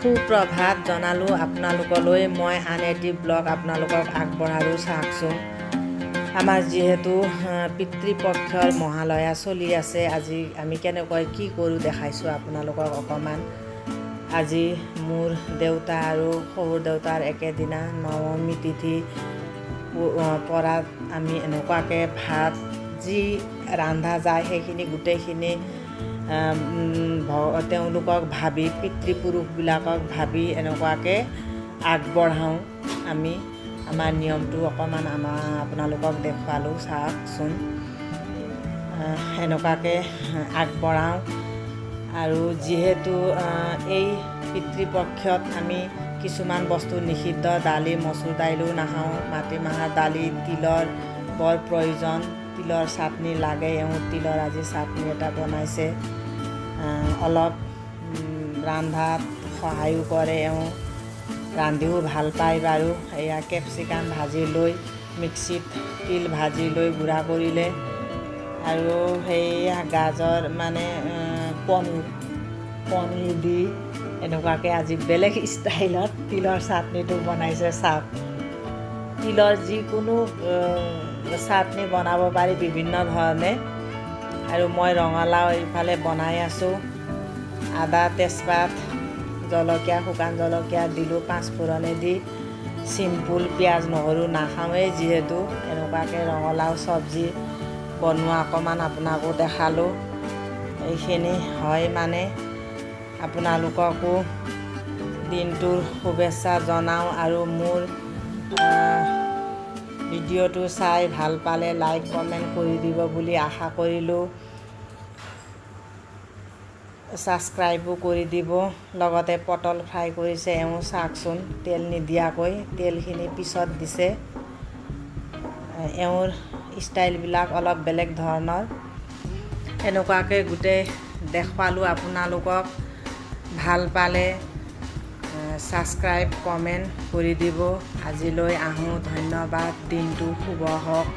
সুপ্ৰভাত জনালোঁ আপোনালোকলৈ মই আন এটি ব্লগ আপোনালোকক আগবঢ়ালোঁ চাওকচোন। আমাৰ যিহেতু পিতৃপক্ষৰ মহালয়া চলি আছে, আজি আমি কেনেকৈ কি কৰোঁ দেখাইছোঁ আপোনালোকক অকণমান। আজি মোৰ দেউতা আৰু শহুৰ দেউতাৰ একেদিনা নৱমী তিথি পৰা আমি এনেকুৱাকৈ ভাত যি ৰন্ধা যায় সেইখিনি গোটেইখিনি তেওঁলোকক ভাবি পিতৃপুৰুষবিলাকক ভাবি এনেকুৱাকৈ আগবঢ়াওঁ। আমি আমাৰ নিয়মটো অকণমান আপোনালোকক দেখুৱালোঁ চাওকচোন। এনেকুৱাকৈ আগবঢ়াওঁ আৰু যিহেতু এই পিতৃপক্ষত আমি কিছুমান বস্তু নিষিদ্ধ, দালি মচুৰ দাইলো নাখাওঁ, মাটিমাহৰ দালি, তিলৰ বৰ প্ৰয়োজন, তিলৰ চাটনি লাগে। তিলৰ আজি চাটনি এটা বনাইছে, অলপ ৰন্ধাত সহায়ো কৰে, ৰান্ধিও ভাল পায় বাৰু। এয়া কেপচিকাম ভাজি লৈ মিক্সিত তিল ভাজি লৈ গুড়া কৰিলে আৰু সেয়া গাজৰ মানে পনীৰ দি এনেকুৱাকৈ আজি বেলেগ ষ্টাইলত তিলৰ চাটনিটো বনাইছে চাওক। তিলৰ যিকোনো চাটনি বনাব পাৰি বিভিন্ন ধৰণে। আৰু মই ৰঙালাও এইফালে বনাই আছোঁ। আদা, তেজপাত, জলকীয়া, শুকান জলকীয়া দিলোঁ, পাঁচফোৰণে দি চিম্পুল, পিঁয়াজ নহৰু নাখাওঁৱেই যিহেতু। এনেকুৱাকৈ ৰঙালাও চব্জি বনোৱা অকণমান আপোনাকো দেখালোঁ। এইখিনি হয় মানে আপোনালোককো দিনটোৰ শুভেচ্ছা জনাওঁ আৰু মোৰ ভিডিঅ'টো চাই ভাল পালে লাইক কমেণ্ট কৰি দিব বুলি আশা কৰিলোঁ। ছাবস্ক্ৰাইবো কৰি দিব। লগতে পটল ফ্ৰাই কৰিছে চাওকচোন, তেল নিদিয়াকৈ, তেলখিনি পিছত দিছে। এওঁৰ ষ্টাইলবিলাক অলপ বেলেগ ধৰণৰ। এনেকুৱাকৈ গোটেই দেখুৱালোঁ আপোনালোকক। ভাল পালে ছাবস্ক্ৰাইব কমেণ্ট কৰি দিব। আজিলৈ আহোঁ, ধন্যবাদ। দিনটো শুভ হওক।